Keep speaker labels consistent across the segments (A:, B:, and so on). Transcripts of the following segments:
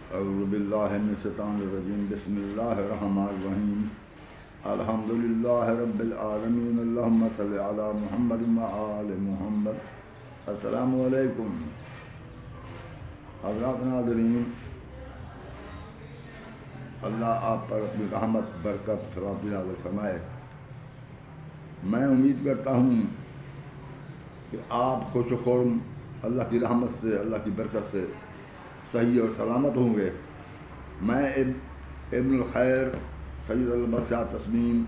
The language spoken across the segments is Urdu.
A: اعوذ باللہ من الشیطان الرجیم بسم اللہ الرحمن الرحیم الحمد للہ رب العالمین اللہم صلی علی محمد وآل محمد۔ السلام علیکم حضرات ناظرین، اللہ آپ پر اپنی رحمت برکت سلامتی نازل فرمائے۔ میں امید کرتا ہوں کہ آپ خوش و خرم اللہ کی رحمت سے، اللہ کی برکت سے صحیح اور سلامت ہوں گے۔ میں ابن الخیر سید البشہ تسنیم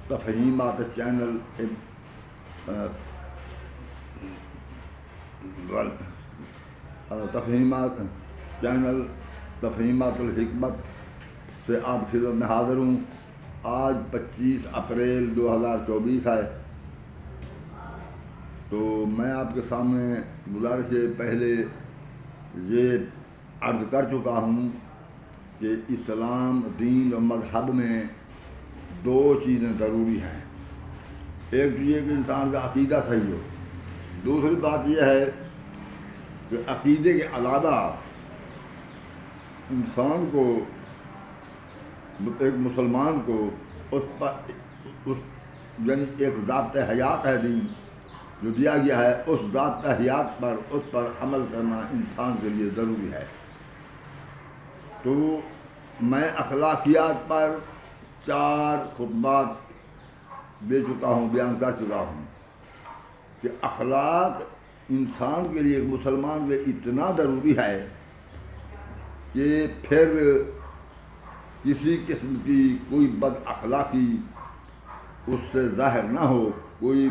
A: تفہیمات چینل تفہیمات الحکمت سے آپ کی خدمت میں حاضر ہوں۔ آج 25 اپریل 2024 ہے، تو میں آپ کے سامنے گزارش سے پہلے یہ عرض کر چکا ہوں کہ اسلام دین و مذہب میں دو چیزیں ضروری ہیں۔ ایک تو یہ کہ انسان کا عقیدہ صحیح ہو، دوسری بات یہ ہے کہ عقیدے کے علاوہ انسان کو، ایک مسلمان کو یعنی ایک ضابطۂ حیات ہے دین جو دیا گیا ہے، اس ضابطۂ حیات پر، اس پر عمل کرنا انسان کے لیے ضروری ہے۔ تو میں اخلاقیات پر 4 خطبات دے چکا ہوں، بیان کر چکا ہوں کہ اخلاق انسان کے لیے، ایک مسلمان کے لیے اتنا ضروری ہے کہ پھر کسی قسم کی کوئی بد اخلاقی اس سے ظاہر نہ ہو، کوئی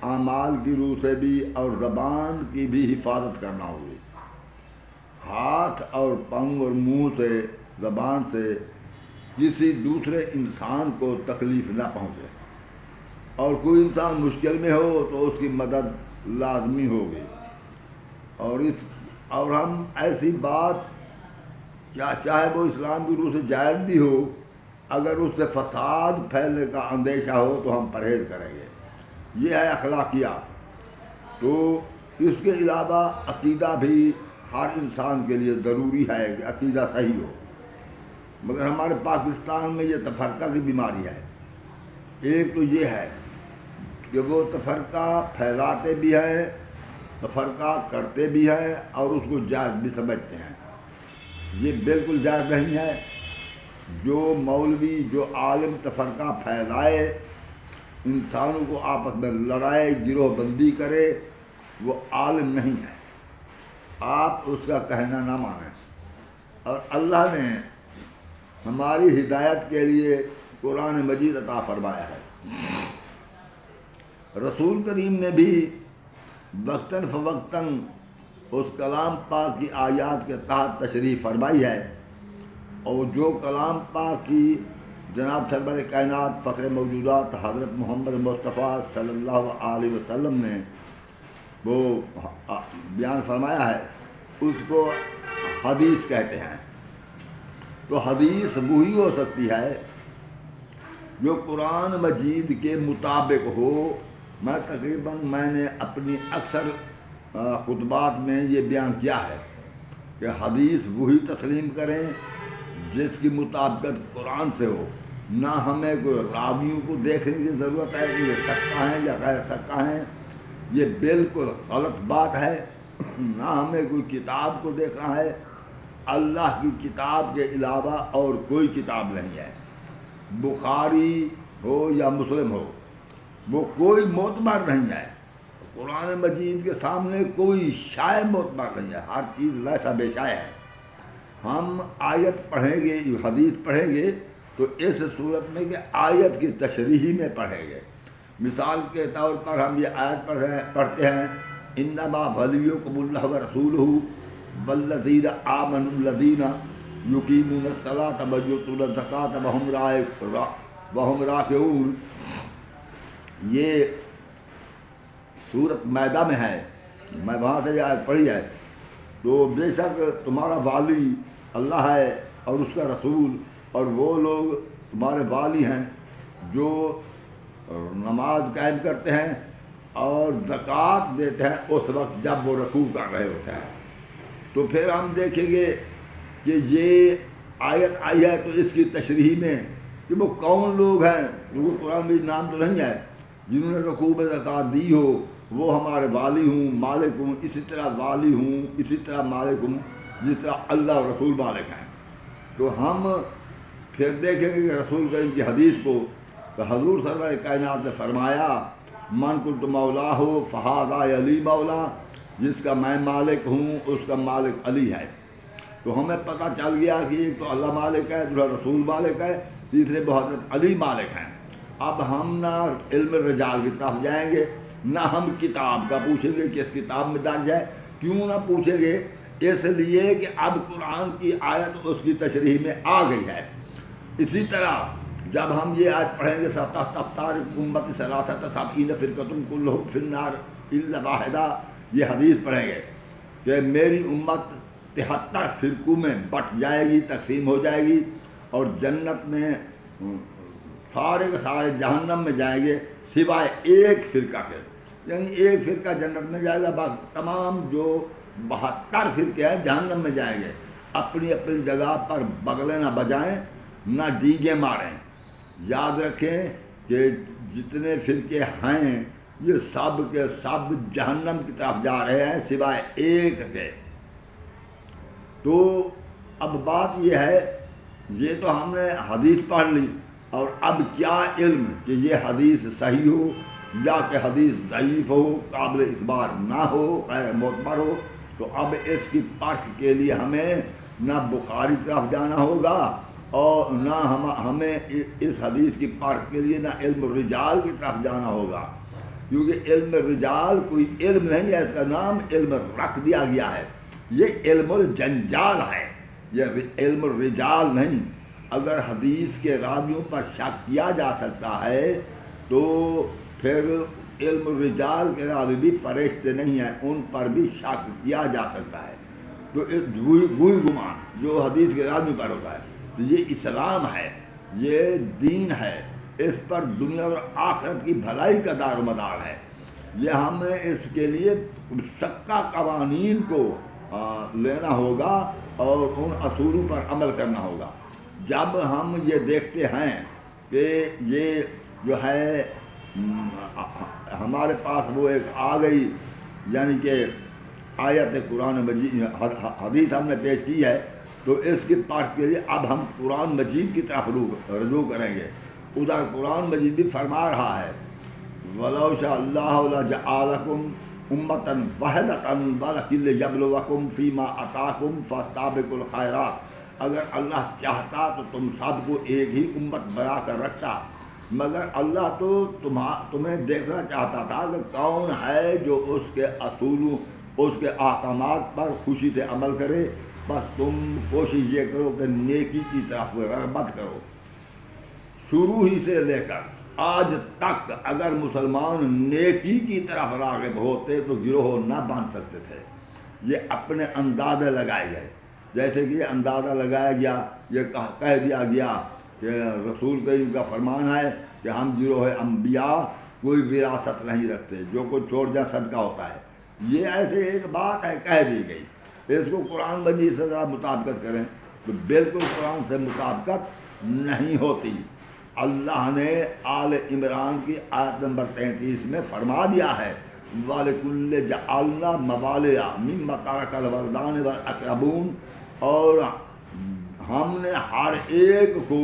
A: اعمال کی روح سے بھی اور زبان کی بھی حفاظت کرنا ہوگی۔ ہاتھ اور پاؤں اور منہ سے، زبان سے کسی دوسرے انسان کو تکلیف نہ پہنچے، اور کوئی انسان مشکل میں ہو تو اس کی مدد لازمی ہوگی۔ اور ہم ایسی بات، چاہے وہ اسلام کی روح سے جائز بھی ہو، اگر اس سے فساد پھیلنے کا اندیشہ ہو تو ہم پرہیز کریں گے۔ یہ ہے اخلاقیات۔ تو اس کے علاوہ عقیدہ بھی ہر انسان کے لیے ضروری ہے کہ عقیدہ صحیح ہو، مگر ہمارے پاکستان میں یہ تفرقہ کی بیماری ہے۔ ایک تو یہ ہے کہ وہ تفرقہ پھیلاتے بھی ہیں، تفرقہ کرتے بھی ہیں، اور اس کو جائز بھی سمجھتے ہیں۔ یہ بالکل جائز نہیں ہے۔ جو مولوی، جو عالم تفرقہ پھیلائے، انسانوں کو آپس میں لڑائے، گروہ بندی کرے، وہ عالم نہیں ہے۔ آپ اس کا کہنا نہ مانیں۔ اور اللہ نے ہماری ہدایت کے لیے قرآن مجید عطا فرمایا ہے۔ رسول کریم نے بھی وقتاً فوقتاً اس کلام پاک کی آیات کے تحت تشریف فرمائی ہے، اور جو کلام پاک کی جناب سرور کائنات فخر موجودات حضرت محمد مصطفیٰ صلی اللہ علیہ وسلم نے وہ بیان فرمایا ہے، اس کو حدیث کہتے ہیں۔ تو حدیث وہی ہو سکتی ہے جو قرآن مجید کے مطابق ہو۔ میں نے اپنی اکثر خطبات میں یہ بیان کیا ہے کہ حدیث وہی تسلیم کریں جس کی مطابقت قرآن سے ہو۔ نہ ہمیں کوئی راویوں کو دیکھنے کی ضرورت ہے کہ یہ سکہ ہیں یا غیر سکہ ہیں، یہ بالکل غلط بات ہے۔ نہ ہمیں کوئی کتاب کو دیکھنا ہے، اللہ کی کتاب کے علاوہ اور کوئی کتاب نہیں ہے، بخاری ہو یا مسلم ہو، وہ کوئی معتبر نہیں ہے۔ قرآن مجید کے سامنے کوئی شائع معتبر نہیں ہے، ہر چیز لیسا بے شائع ہے۔ ہم آیت پڑھیں گے، حدیث پڑھیں گے تو اس صورت میں کہ آیت کی تشریح میں پڑھیں گے۔ مثال کے طور پر ہم یہ آیت پڑھتے ہیں، انما ولیکم اللہ ورسولہ والذین آمنوا الذین یقیمون الصلاۃ ویؤتون الزکاۃ وہم راکعون۔ یہ سورۃ مائدہ میں ہے، میں وہاں سے یہ آیت پڑھی ہے۔ تو بے شک تمہارا والی اللہ ہے اور اس کا رسول، اور وہ لوگ تمہارے والی ہیں جو نماز قائم کرتے ہیں اور زکوٰۃ دیتے ہیں اس وقت جب وہ رکوع کر رہے ہوتے ہیں۔ تو پھر ہم دیکھیں گے کہ یہ آیت آئی ہے تو اس کی تشریح میں کہ وہ کون لوگ ہیں، وہ قرآن میں نام تو نہیں ہے، جنہوں نے رکوع زکوٰۃ دی ہو وہ ہمارے والی ہوں، مالک ہوں، اسی طرح والی ہوں، اسی طرح مالک ہوں جس طرح اللہ اور رسول مالک ہیں۔ تو ہم پھر دیکھیں گے کہ رسول کریم کی حدیث کو، تو حضور سرور کائنات نے فرمایا من کنت مولا ہو فہذا علی مولا، جس کا میں مالک ہوں اس کا مالک علی ہے۔ تو ہمیں پتہ چل گیا کہ ایک تو اللہ مالک ہے، دوسرا رسول مالک ہے، تیسرے حضرت علی مالک ہیں۔ اب ہم نہ علم رجال کی طرف جائیں گے، نہ ہم کتاب کا پوچھیں گے کہ اس کتاب میں درج ہے، کیوں نہ پوچھیں گے؟ اس لیے کہ اب قرآن کی آیت اس کی تشریح میں آ گئی ہے۔ اسی طرح جب ہم یہ آیت پڑھیں گے ستفترق امتی ثلاثۃ سبعین فرقۃ کلہم فی النار الا واحدہ، یہ حدیث پڑھیں گے کہ میری امت 73 فرقوں میں بٹ جائے گی، تقسیم ہو جائے گی، اور جنت میں سارے کے سارے جہنم میں جائیں گے سوائے ایک فرقہ کے، یعنی ایک فرقہ جنت میں جائے گا، باقی تمام جو 72 فرقے ہیں جہنم میں جائیں گے۔ اپنی اپنی جگہ پر بغلیں نہ بجائیں، نہ ڈیگیں ماریں۔ یاد رکھیں کہ جتنے فرقے ہیں یہ سب کے سب جہنم کی طرف جا رہے ہیں سوائے ایک کے۔ تو اب بات یہ ہے، یہ تو ہم نے حدیث پڑھ لی، اور اب کیا علم کہ یہ حدیث صحیح ہو یا کہ حدیث ضعیف ہو، قابل اعتبار نہ ہو، غیر معتبر ہو، تو اب اس کی پرکھ کے لیے ہمیں نہ بخاری طرف جانا ہوگا اور نہ ہمیں اس حدیث کی پرکھ کے لیے نہ علم الرجال کی طرف جانا ہوگا، کیونکہ علم الرجال کوئی علم نہیں ہے، اس کا نام علم رکھ دیا گیا ہے۔ یہ علم الجنجال ہے، یہ علم الرجال نہیں۔ اگر حدیث کے راویوں پر شک کیا جا سکتا ہے تو پھر علم الرجال کے راوی بھی فرشتے نہیں ہیں، ان پر بھی شک کیا جا سکتا ہے۔ تو گوئی گمان جو حدیث کے راوی پر ہوتا ہے، تو یہ اسلام ہے، یہ دین ہے، اس پر دنیا اور آخرت کی بھلائی کا دار و مدار ہے۔ یہ ہمیں اس کے لیے شکا قوانین کو لینا ہوگا اور ان اصولوں پر عمل کرنا ہوگا۔ جب ہم یہ دیکھتے ہیں کہ یہ جو ہے ہمارے پاس وہ ایک آ گئی، یعنی کہ آیت قرآن مجید حدیث ہم نے پیش کی ہے، تو اس کی پرکھ کے لیے اب ہم قرآن مجید کی طرف رجوع کریں گے۔ ادھر قرآن مجید بھی فرما رہا ہے وَلَوْ شَاءَ اللَّهُ لَجَعَلَكُمْ أُمَّةً وَاحِدَةً وَلَكِن لِيَبْلُوَكُمْ فِي مَا آتَاكُمْ فَاسْتَبِقُوا الْخَيْرَاتِ۔ اگر اللہ چاہتا تو تم سب کو ایک ہی امت بنا کر رکھتا، مگر اللہ تو تمہیں دیکھنا چاہتا تھا کہ کون ہے جو اس کے اصولوں، اس کے احکامات پر خوشی سے عمل کرے، بس تم کوشش یہ کرو کہ نیکی کی طرف رغبت کرو۔ شروع ہی سے لے کر آج تک اگر مسلمان نیکی کی طرف راغب ہوتے تو گروہ نہ بن سکتے تھے۔ یہ اپنے اندازے لگائے گئے، جیسے کہ یہ اندازہ لگایا گیا، یہ کہہ دیا گیا کہ رسول کریم کا فرمان ہے کہ ہم گروہ انبیاء کوئی وراثت نہیں رکھتے، جو کچھ چھوڑ جائے صدقہ ہوتا ہے۔ یہ ایسے ایک بات ہے کہہ دی گئی، اس کو قرآن مجید سے ذرا مطابقت کریں تو بالکل قرآن سے مطابقت نہیں ہوتی۔ اللہ نے آل عمران کی آیت نمبر 33 میں فرما دیا ہے وَلِكُلِّ جَعَلْنَا مَوَالِيَ مِمَّا تَرَكَ الْوَالِدَانِ وَالْأَقْرَبُونَ، اور ہم نے ہر ایک کو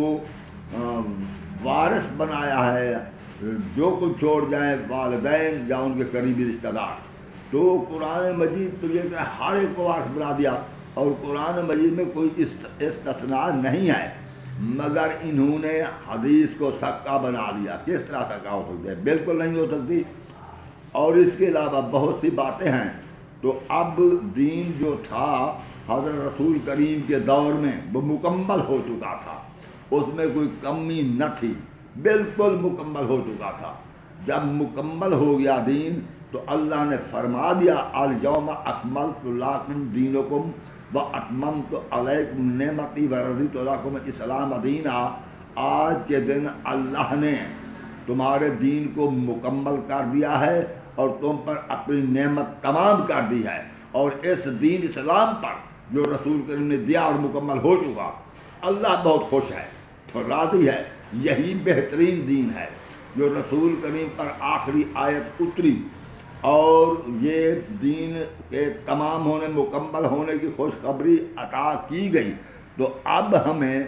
A: وارث بنایا ہے جو کچھ چھوڑ جائیں والدین یا ان کے قریبی رشتہ دار۔ تو قرآن مجید تو یہ کہ ہر ایک کو وارث بنا دیا، اور قرآن مجید میں کوئی استثناء نہیں ہے، مگر انہوں نے حدیث کو سکہ بنا دیا۔ کس طرح سکہ ہو سکتی ہے؟ بالکل نہیں ہو سکتی۔ اور اس کے علاوہ بہت سی باتیں ہیں۔ تو اب دین جو تھا حضرت رسول کریم کے دور میں وہ مکمل ہو چکا تھا، اس میں کوئی کمی نہ تھی، بالکل مکمل ہو چکا تھا۔ جب مکمل ہو گیا دین تو اللہ نے فرما دیا الیوم اکملت لکم دینکم واتممت علیکم نعمتی ورضیت لکم الاسلام دینا۔ آج کے دن اللہ نے تمہارے دین کو مکمل کر دیا ہے اور تم پر اپنی نعمت تمام کر دی ہے، اور اس دین اسلام پر جو رسول کریم نے دیا اور مکمل ہو چکا، اللہ بہت خوش ہے، راضی ہے۔ یہی بہترین دین ہے جو رسول کریم پر آخری آیت اتری اور یہ دین کے تمام ہونے، مکمل ہونے کی خوشخبری عطا کی گئی، تو اب ہمیں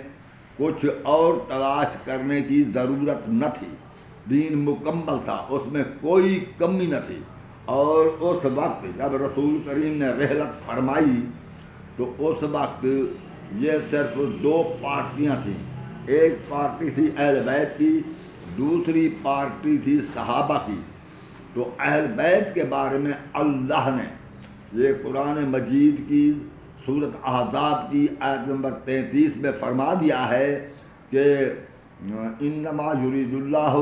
A: کچھ اور تلاش کرنے کی ضرورت نہ تھی۔ دین مکمل تھا، اس میں کوئی کمی نہ تھی۔ اور اس وقت جب رسول کریم نے رحلت فرمائی تو اس وقت یہ صرف دو پارٹیاں تھیں، ایک پارٹی تھی اہل بیت کی، دوسری پارٹی تھی صحابہ کی۔ تو اہل بیت کے بارے میں اللہ نے یہ قرآن مجید کی سورۃ احزاب کی آیت نمبر 33 میں فرما دیا ہے کہ انما یرید اللہ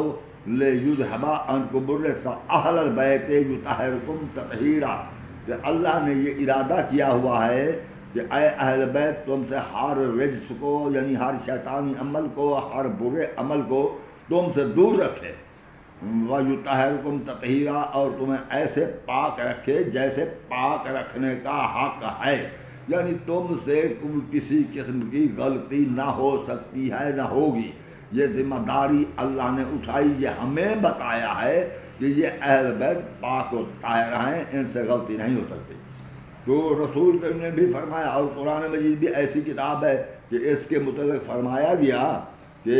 A: لیذھب عنکم الرجس اہل البیت یطہرکم تطہیرا، کہ اللہ نے یہ ارادہ کیا ہوا ہے کہ اے اہل بیت تم سے ہر رجس کو، یعنی ہر شیطانی عمل کو، ہر برے عمل کو تم سے دور رکھے، وَيُطَہِّرُكُمْ تَطْہِیرًا، اور تمہیں ایسے پاک رکھے جیسے پاک رکھنے کا حق ہے، یعنی تم سے کسی قسم کی غلطی نہ ہو سکتی ہے، نہ ہوگی۔ یہ ذمہ داری اللہ نے اٹھائی، یہ ہمیں بتایا ہے کہ یہ اہل بیت پاک و طاہر ہیں، ان سے غلطی نہیں ہو سکتی۔ تو رسول کریم نے بھی فرمایا، اور قرآن مجید بھی ایسی کتاب ہے کہ اس کے متعلق فرمایا گیا کہ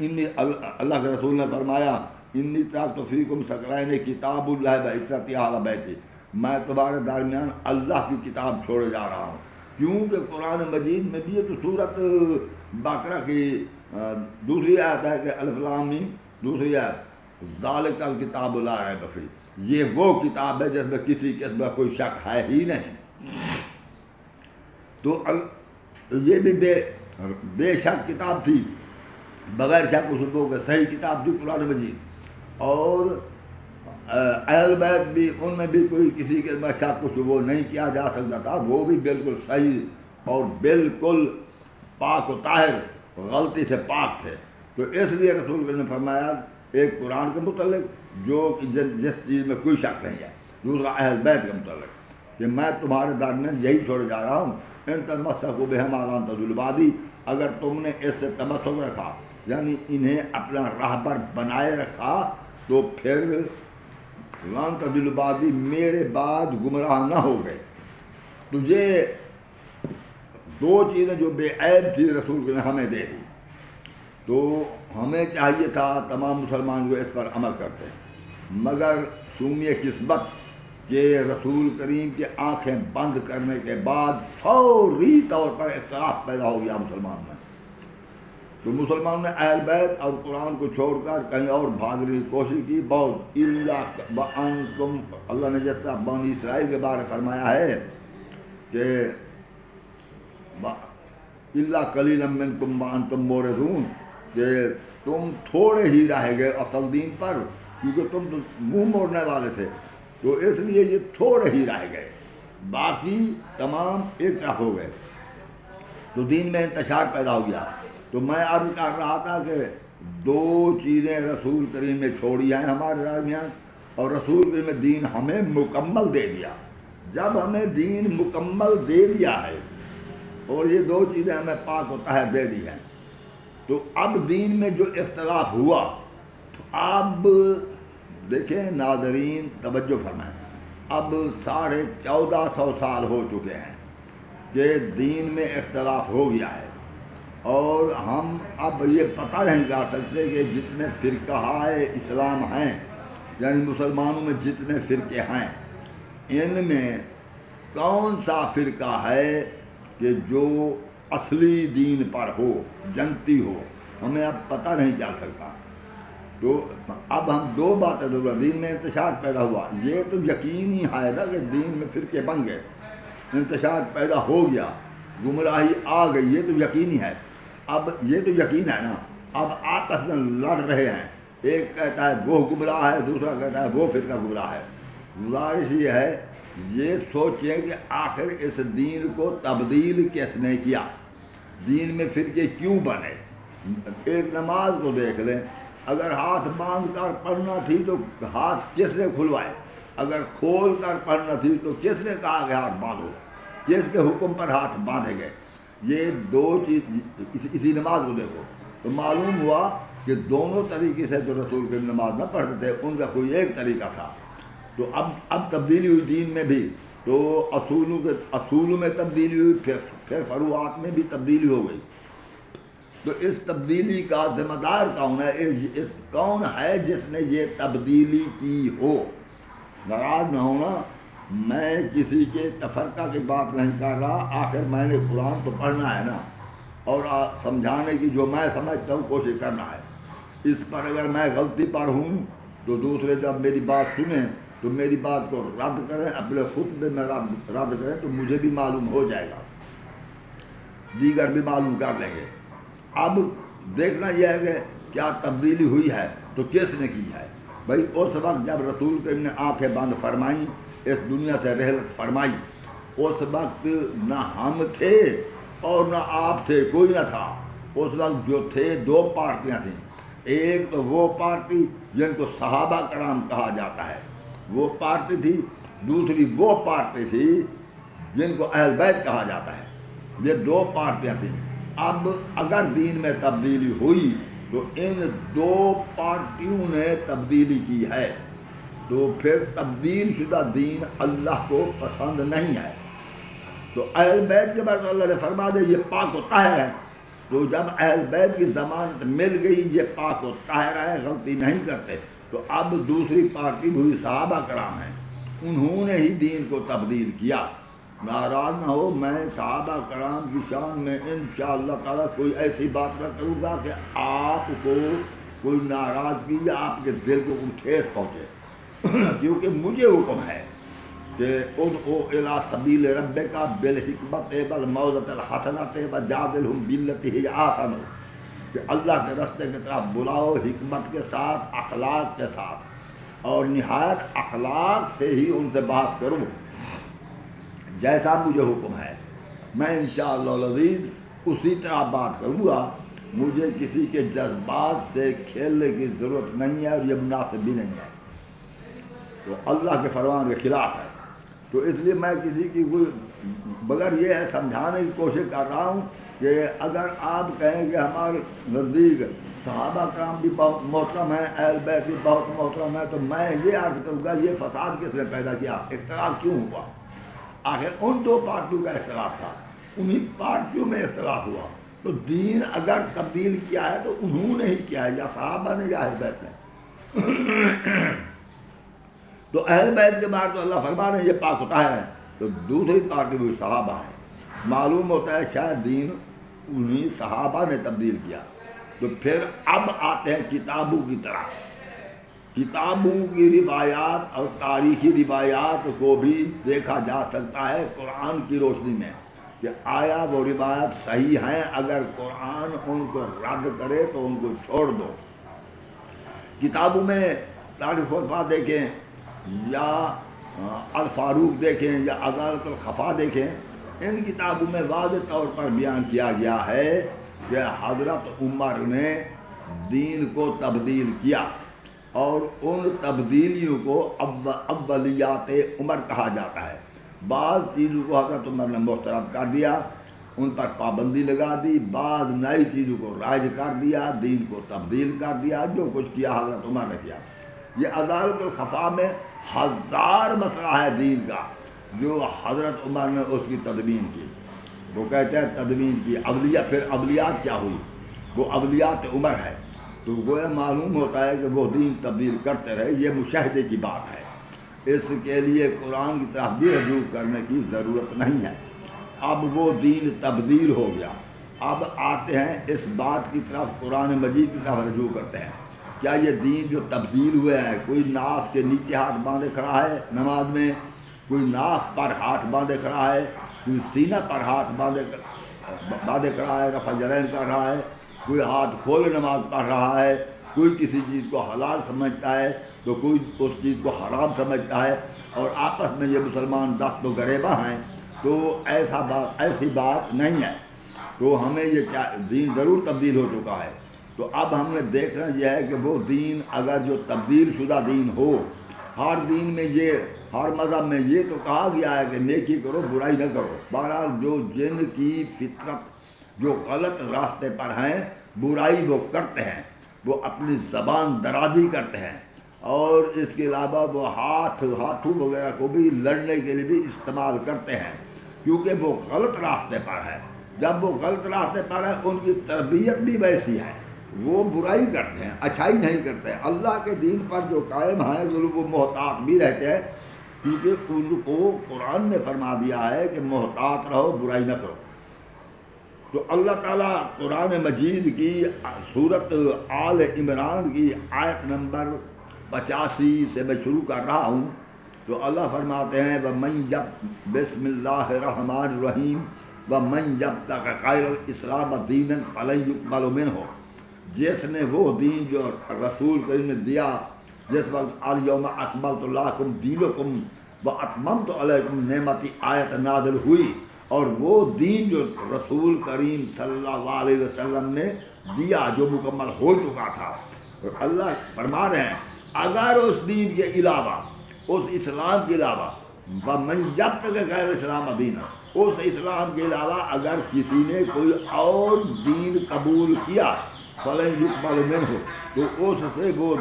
A: اللہ کے رسول نے فرمایا انی ترکت فیکم ثقلین کتاب اللہ وعترتی اہل بیتی، میں تمہارے درمیان اللہ کی کتاب چھوڑے جا رہا ہوں۔ کیونکہ قرآن مجید میں بھی یہ تو سورۃ بقرہ کی دوسری آیت ہے کہ الف لام میم، دوسری آیت ذالک الکتاب لا ریب فیہ، یہ وہ کتاب ہے جس میں کسی قسم کا کوئی شک ہے ہی نہیں۔ تو یہ بھی بے شک کتاب تھی، بغیر شک و شبہ کے صحیح کتاب تھی قرآن مجید، اور اہل بیت بھی ان میں بھی کوئی کسی کے بعد شک و شبہ نہیں کیا جا سکتا تھا، وہ بھی بالکل صحیح اور بالکل پاک و طاہر، غلطی سے پاک تھے۔ تو اس لیے رسول نے فرمایا ایک قرآن کے متعلق جو جس چیز میں کوئی شک نہیں ہے، دوسرا اہل بیت کے متعلق کہ میں تمہارے درمیان یہی چھوڑے جا رہا ہوں، ان تمسکوا بہما لن تضلوا بعدی، اگر تم نے اس سے تمسک رکھا یعنی انہیں اپنا راہبر بنائے رکھا تو پھر لن تضلوا بعدی، میرے بعد گمراہ نہ ہو گئے۔ تو یہ دو چیزیں جو بے عیب تھی رسول نے ہمیں دے دی، تو ہمیں چاہیے تھا تمام مسلمان کو اس پر عمل کرتے، مگر سومی قسمت کہ رسول کریم کے آنکھیں بند کرنے کے بعد فوری طور پر اختلاف پیدا ہو گیا مسلمان میں۔ تو مسلمان نے اہل بیت اور قرآن کو چھوڑ کر کہیں اور بھاگنے کی کوشش کی بہت۔ اللہ نے جس طرح بنی اسرائیل کے بارے فرمایا ہے کہ اللہ قلیلا منکم وانتم مورثون، کہ تم تھوڑے ہی رہ گئے اصل دین پر، کیونکہ تم تو منہ موڑنے والے تھے، تو اس لیے یہ تھوڑے ہی رہ گئے، باقی تمام ایک طرف ہو گئے، تو دین میں انتشار پیدا ہو گیا۔ تو میں عرض کر رہا تھا کہ دو چیزیں رسول کریم نے چھوڑی ہیں ہمارے درمیان، اور رسول کریم نے دین ہمیں مکمل دے دیا۔ جب ہمیں دین مکمل دے دیا ہے اور یہ دو چیزیں ہمیں پاک و طاہر دے دی ہیں، تو اب دین میں جو اختلاف ہوا، اب دیکھیں ناظرین توجہ فرمائیں، اب 1450 سال ہو چکے ہیں کہ دین میں اختلاف ہو گیا ہے، اور ہم اب یہ پتہ نہیں کر سکتے کہ جتنے فرقۂ اسلام ہیں، یعنی مسلمانوں میں جتنے فرقے ہیں، ان میں کون سا فرقہ ہے کہ جو اصلی دین پر ہو، جنتی ہو، ہمیں اب پتہ نہیں چل سکتا۔ تو اب ہم دو باتیں ضرور، دین میں انتشار پیدا ہوا، یہ تو یقینی ہے نا کہ دین میں فرقے بن گئے، انتشار پیدا ہو گیا، گمراہی آ گئی، یہ تو یقینی ہے۔ اب یہ تو یقین ہے نا، اب آپس میں لڑ رہے ہیں، ایک کہتا ہے وہ گمراہ ہے، دوسرا کہتا ہے وہ فرقہ گمراہ ہے۔ گزارش یہ ہے یہ سوچیں کہ آخر اس دین کو تبدیل کس نے کیا، دین میں فرقے کیوں بنے؟ ایک نماز کو دیکھ لیں، اگر ہاتھ باندھ کر پڑھنا تھی تو ہاتھ کس نے کھلوائے؟ اگر کھول کر پڑھنا تھی تو کس نے کہا کہ ہاتھ باندھو؟ کہ اس کے حکم پر ہاتھ باندھے گئے۔ یہ دو چیز اسی نماز کو دیکھو تو معلوم ہوا کہ دونوں طریقے سے جو رسول کے نماز نہ پڑھتے تھے ان کا کوئی ایک طریقہ تھا۔ تو اب تبدیلی ہوئی دین میں بھی، تو اصولوں میں تبدیلی ہوئی، پھر فروعات میں بھی تبدیلی ہو گئی۔ تو اس تبدیلی کا ذمہ دار کون ہے؟ کون ہے جس نے یہ تبدیلی کی ہو؟ ناراض نہ ہونا، میں کسی کے تفرقہ کی بات نہیں کر رہا، آخر میں نے قرآن تو پڑھنا ہے نا، اور سمجھانے کی جو میں سمجھتا ہوں کوشش کرنا ہے۔ اس پر اگر میں غلطی پر ہوں تو دوسرے جب میری بات سنیں تو میری بات کو رد کریں، اپنے خطبے میں رد کریں تو مجھے بھی معلوم ہو جائے گا، دیگر بھی معلوم کر لیں گے۔ اب دیکھنا یہ ہے کہ کیا تبدیلی ہوئی ہے تو کس نے کی ہے؟ بھائی اس وقت جب رسول کریم نے آنکھیں بند فرمائیں، اس دنیا سے رحلت فرمائی، اس وقت نہ ہم تھے اور نہ آپ تھے، کوئی نہ تھا۔ اس وقت جو تھے دو پارٹیاں تھیں، ایک تو وہ پارٹی جن کو صحابہ کرام کہا جاتا ہے، وہ پارٹی تھی، دوسری وہ پارٹی تھی جن کو اہل بیت کہا جاتا ہے۔ یہ دو پارٹیاں تھیں۔ اب اگر دین میں تبدیلی ہوئی تو ان دو پارٹیوں نے تبدیلی کی ہے، تو پھر تبدیل شدہ دین اللہ کو پسند نہیں ہے۔ تو اہل بیت کے بعد اللہ نے فرما دیا یہ پاک و طاہر ہے۔ تو جب اہل بیت کی ضمانت مل گئی یہ پاک و طاہر ہے، غلطی نہیں کرتے، تو اب دوسری پارٹی بھی صحابہ کرام ہیں، انہوں نے ہی دین کو تبدیل کیا۔ ناراض نہ ہو، میں صحابہ کرام کی شان میں انشاءاللہ تعالیٰ کوئی ایسی بات نہ کروں گا کہ آپ کو کوئی ناراضگی یا آپ کے دل کو کوئی ٹھیس پہنچے، کیونکہ مجھے حکم ہے کہ ادعو الی سبیل ربک بالحکمت والموعظۃ الحسنۃ وجادلھم باللتی ہی احسن، کہ اللہ کے راستے کی طرف بلاؤ حکمت کے ساتھ، اخلاق کے ساتھ، اور نہایت اخلاق سے ہی ان سے بحث کروں جیسا مجھے حکم ہے۔ میں انشاءاللہ العزیز اسی طرح بات کروں گا، مجھے کسی کے جذبات سے کھیلنے کی ضرورت نہیں ہے اور یہ مناسب بھی نہیں ہے، تو اللہ کے فرمان کے خلاف ہے۔ تو اس لیے میں کسی کی کوئی بغیر یہ ہے سمجھانے کی کوشش کر رہا ہوں کہ اگر آپ کہیں کہ ہمارے نزدیک صحابہ کرام بھی بہت محترم ہیں، اہل بیت بھی بہت محترم ہیں، تو میں یہ عرض کروں گا یہ فساد کس نے پیدا کیا؟ اختلاف کیوں ہوا؟ آخر ان دو پارٹیوں کا اختلاف تھا، انہی پارٹیوں میں اختلاف ہوا، تو دین اگر تبدیل کیا ہے تو انہوں نے ہی کیا ہے، یا صحابہ نے یا اہل بیت نے۔ تو اہل بیت کے بعد تو اللہ فرما رہے ہیں یہ پاک و طاہر ہے، تو دوسری پارٹی بھی صحابہ ہے۔ معلوم ہوتا ہے شاید دین انہی صحابہ نے تبدیل کیا۔ تو پھر اب آتے ہیں کتابوں کی طرح۔ کتابوں کی روایات اور تاریخی روایات کو بھی دیکھا جا سکتا ہے قرآن کی روشنی میں کہ آیا وہ روایات صحیح ہیں، اگر قرآن ان کو رد کرے تو ان کو چھوڑ دو۔ کتابوں میں تاریخ الوفا دیکھیں یا الفاروق دیکھیں یا عدالت الخفا دیکھیں، ان کتابوں میں واضح طور پر بیان کیا گیا ہے کہ حضرت عمر نے دین کو تبدیل کیا، اور ان تبدیلیوں کو اولیات عمر کہا جاتا ہے۔ بعض چیزوں کو حضرت عمر نے مسترد کر دیا، ان پر پابندی لگا دی، بعض نئی چیزوں کو رائج کر دیا، دین کو تبدیل کر دیا، جو کچھ کیا حضرت عمر نے کیا۔ یہ عدالت الخفا میں 1000 مسئلہ ہے دین کا جو حضرت عمر نے اس کی تدوین کی۔ وہ کہتے ہیں تدوین کی پھر اولیات کیا ہوئی؟ وہ اولیات عمر ہے۔ تو گویا معلوم ہوتا ہے کہ وہ دین تبدیل کرتے رہے، یہ مشاہدے کی بات ہے، اس کے لیے قرآن کی طرف بھی رجوع کرنے کی ضرورت نہیں ہے۔ اب وہ دین تبدیل ہو گیا، اب آتے ہیں اس بات کی طرف، قرآن مجید کی طرف رجوع کرتے ہیں۔ کیا یہ دین جو تبدیل ہوا ہے، کوئی ناف کے نیچے ہاتھ باندھے کھڑا ہے نماز میں، کوئی ناف پر ہاتھ باندھے کھڑا ہے، کوئی سینہ پر ہاتھ باندھے کھڑا ہے، رفع جرین کر رہا ہے، کوئی ہاتھ کھولے نماز پڑھ رہا ہے، کوئی کسی چیز کو حلال سمجھتا ہے تو کوئی اس چیز کو حرام سمجھتا ہے، اور آپس میں یہ مسلمان دست و گریباں ہیں، تو ایسی بات نہیں ہے۔ تو ہمیں یہ دین ضرور تبدیل ہو چکا ہے۔ تو اب ہم نے دیکھنا یہ ہے کہ وہ دین اگر جو تبدیل شدہ دین ہو، ہر دین میں یہ ہر مذہب میں یہ تو کہا گیا ہے کہ نیکی کرو برائی نہ کرو۔ بہرحال جو جن کی فطرت جو غلط راستے پر ہیں برائی وہ کرتے ہیں، وہ اپنی زبان درازی کرتے ہیں، اور اس کے علاوہ وہ ہاتھوں وغیرہ کو بھی لڑنے کے لیے بھی استعمال کرتے ہیں، کیونکہ وہ غلط راستے پر ہے۔ جب وہ غلط راستے پر ہے ان کی تربیت بھی ویسی ہے، وہ برائی کرتے ہیں، اچھائی نہیں کرتے۔ اللہ کے دین پر جو قائم ہیں وہ محتاط بھی رہتے ہیں، کیونکہ ان کو قرآن نے فرما دیا ہے کہ محتاط رہو، برائی نہ کرو۔ تو اللہ تعالیٰ قرآن مجید کی سورت آل عمران کی آیت نمبر 85 سے میں شروع کر رہا ہوں۔ تو اللہ فرماتے ہیں وَمَن جب بسم اللہ الرحمن الرحیم وَمَن جب تک غیر الاسلام دینًا فلن یقبل منہ، جس نے وہ دین جو رسول کریم نے دیا جس وقت الیوم اکملت لکم دینکم واتممت علیکم نعمتی آیت نازل ہوئی، اور وہ دین جو رسول کریم صلی اللہ علیہ وسلم نے دیا جو مکمل ہو چکا تھا، اور اللہ فرما رہے ہیں اگر اس دین کے علاوہ، اس اسلام کے علاوہ، وَمَن جب تک غیر اسلام دین، اس اسلام کے علاوہ اگر کسی نے کوئی اور دین قبول کیا فلن یقبل منہ، تو اس سے وہ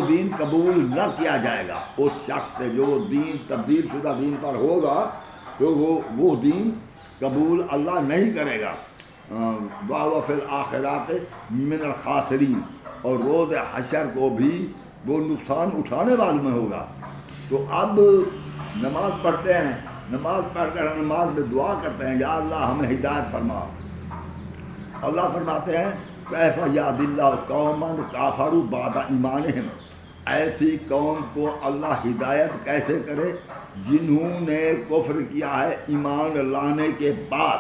A: دین قبول نہ کیا جائے گا۔ اس شخص سے جو وہ دین تبدیل شدہ دین پر ہوگا تو وہ دین قبول اللہ نہیں کرے گا۔ وَهُوَ فِي الْآخِرَةِ مِنَ الْخَاسِرِينَ، اور روز حشر کو بھی وہ نقصان اٹھانے والوں میں ہوگا۔ تو اب نماز پڑھتے ہیں، نماز پڑھ کر نماز میں دعا کرتے ہیں یا اللہ ہمیں ہدایت فرما۔ اللہ فرماتے ہیں کیف یہد اللہ قوما کافروا بعد ایمانہم، ایسی قوم کو اللہ ہدایت کیسے کرے جنہوں نے کفر کیا ہے ایمان لانے کے بعد،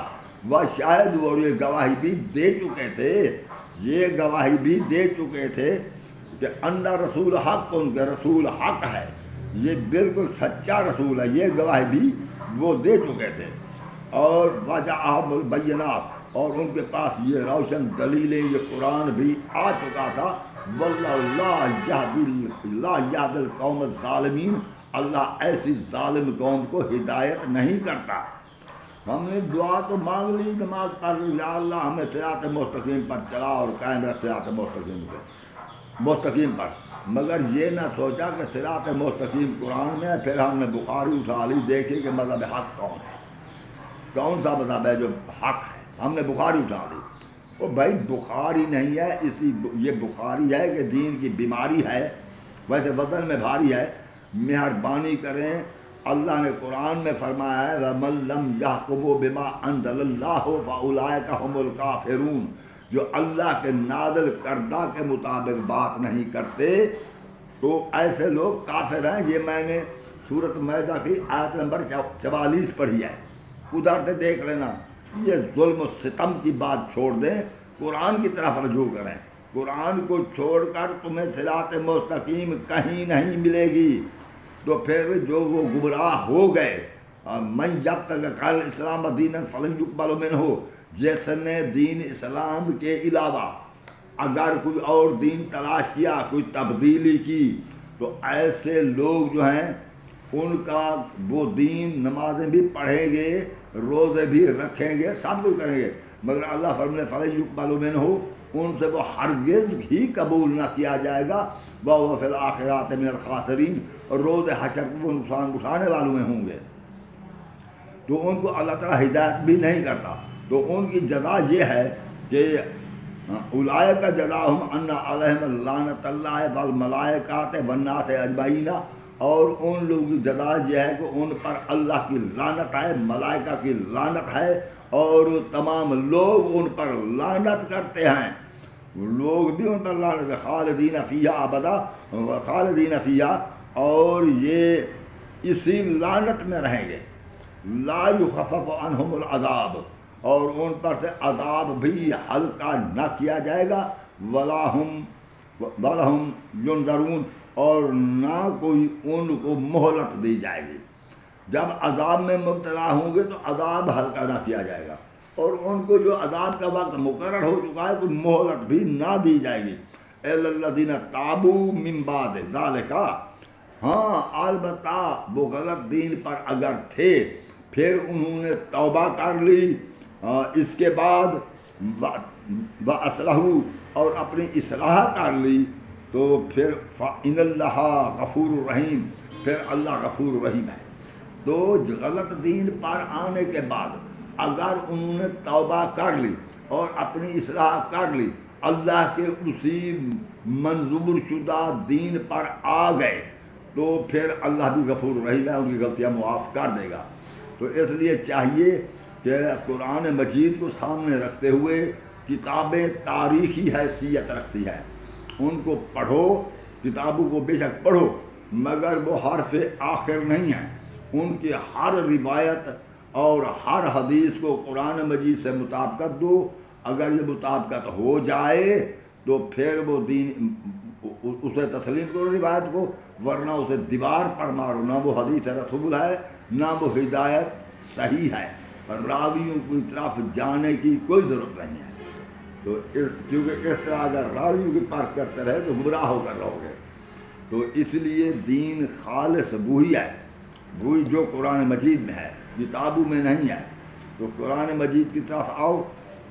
A: وہ شاید وہ یہ گواہی بھی دے چکے تھے، یہ گواہی بھی دے چکے تھے کہ ان رسول حق، ان کے رسول حق ہے، یہ بالکل سچا رسول ہے، یہ گواہی بھی وہ دے چکے تھے۔ اور وجاءہم البینات، اور ان کے پاس یہ روشن دلیلیں، یہ قرآن بھی آ چکا تھا۔ واللہ لا یہدی القوم الظالمین، اللہ ایسی ظالم قوم کو ہدایت نہیں کرتا۔ ہم نے دعا تو مانگ لی، نماز پڑھ لی، یا اللہ ہمیں صراط مستقیم پر چلا اور قائم رکھ صراط مستقیم پر، مگر یہ نہ سوچا کہ صراط مستقیم قرآن میں ہے۔ پھر ہم نے بخاری اٹھا لی، دیکھے کہ مذہب حق کون ہے، کون سا مذہب ہے جو حق ہے، ہم نے بخاری اٹھا لی۔ وہ بھائی بخاری نہیں ہے، یہ بخاری ہے کہ دین کی بیماری ہے، ویسے وزن میں بھاری ہے۔ مہربانی کریں، اللہ نے قرآن میں فرمایا ہے وَمَن لَّمْ يَحْكُمْ بِمَا أَنزَلَ اللَّهُ فَأُولَٰئِكَ هُمُ الْكَافِرُونَ، جو اللہ کے نازل کردہ کے مطابق بات نہیں کرتے تو ایسے لوگ کافر ہیں۔ یہ میں نے سورۃ مائدہ کی آیت نمبر 44 پڑھی ہے، ادھر سے دیکھ لینا۔ یہ ظلم و ستم کی بات چھوڑ دیں، قرآن کی طرف رجوع کریں۔ قرآن کو چھوڑ کر تمہیں صراط مستقیم کہیں نہیں ملے گی۔ تو پھر جو وہ گمراہ ہو گئے، من جب تک غیر اسلام دینا فلن یقبل منہ، جس نے دین اسلام کے علاوہ اگر کوئی اور دین تلاش کیا، کوئی تبدیلی کی، تو ایسے لوگ جو ہیں ان کا وہ دین، نمازیں بھی پڑھیں گے، روزے بھی رکھیں گے، سب کچھ کریں گے، مگر اللہ فرماتے فلن یقبل منہ، ان سے وہ ہرگز ہی قبول نہ کیا جائے گا۔ وَهُوَ فِي الْآخِرَةِ مِنَ الْخَاسِرِينَ، اور روز حشر کو وہ نقصان اٹھانے والوں میں ہوں گے۔ تو ان کو اللہ تعالیٰ ہدایت بھی نہیں کرتا۔ تو ان کی جزا یہ ہے کہ اولئک جزاؤہم ان علیہم لعنۃ اللہ والملائکۃ والناس اجمعین، اور ان لوگوں کی جزا یہ ہے کہ ان پر اللہ کی لعنت ہے، ملائکہ کی لعنت ہے، اور تمام لوگ ان پر لعنت کرتے ہیں، لوگ بھی ان پر لعنت، خالدین فیہا ابدا، خالدین فیہا، اور یہ اسی لعنت میں رہیں گے، لا یخفف عنہم العذاب، اور ان پر سے عذاب بھی ہلکا نہ کیا جائے گا، ولا ہم ینظرون، اور نہ کوئی ان کو مہلت دی جائے گی۔ جب عذاب میں مبتلا ہوں گے تو عذاب ہلکا نہ کیا جائے گا، اور ان کو جو عذاب کا وقت مقرر ہو چکا ہے کوئی مہلت بھی نہ دی جائے گی۔ الذین تابوا من بعد ذالک، ہاں البتہ وہ غلط دین پر اگر تھے پھر انہوں نے توبہ کر لی اس کے بعد وَأَصْلَحُوا اور اپنی اصلاح کر لی تو پھر فَإِنَّ اللَّهَ غَفُورٌ رَحِيمٌ، پھر اللہ غفور رحیم ہے۔ تو غلط دین پر آنے کے بعد اگر انہوں نے توبہ کر لی اور اپنی اصلاح کر لی، اللہ کے اسی منظور شدہ دین پر آ گئے تو پھر اللہ بھی غفور رحیم ہے، ان کی غلطیاں معاف کر دے گا۔ تو اس لیے چاہیے کہ قرآن مجید کو سامنے رکھتے ہوئے کتابیں تاریخی حیثیت رکھتی ہے، ان کو پڑھو، کتابوں کو بے شک پڑھو مگر وہ حرف آخر نہیں ہیں، ان کی ہر روایت اور ہر حدیث کو قرآن مجید سے مطابقت دو، اگر یہ مطابقت ہو جائے تو پھر وہ دین اسے تسلیم کرو روایت کو، ورنہ اسے دیوار پر مارو، نہ وہ حدیث رسول ہے نہ وہ ہدایت صحیح ہے، راویوں کی طرف جانے کی کوئی ضرورت نہیں ہے۔ تو کیونکہ اس طرح اگر راویوں کی پرکھ کرتے رہے تو گمراہ ہو کر رہو گے۔ تو اس لیے دین خالص وہی ہے، وہی جو قرآن مجید میں ہے، کتابوں میں نہیں ہے۔ تو قرآن مجید کی طرف آؤ،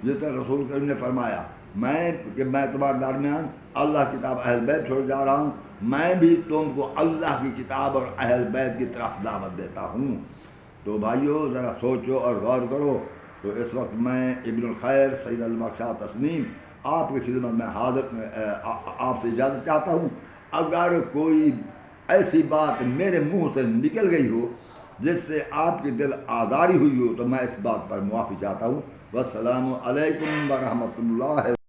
A: جس طرح رسول کریم نے فرمایا میں تمہارے درمیان اللہ کی کتاب اہل بیت چھوڑ جا رہا ہوں، میں بھی تم کو اللہ کی کتاب اور اہل بیت کی طرف دعوت دیتا ہوں۔ تو بھائیو ذرا سوچو اور غور کرو۔ تو اس وقت میں ابن الخیر سید المخشا تسنیم آپ کی خدمت میں حاضر آپ سے اجازت چاہتا ہوں۔ اگر کوئی ایسی بات میرے منہ سے نکل گئی ہو جس سے آپ کی دل آزاری ہوئی ہو تو میں اس بات پر معافی چاہتا ہوں۔ والسلام علیکم ورحمۃ اللہ۔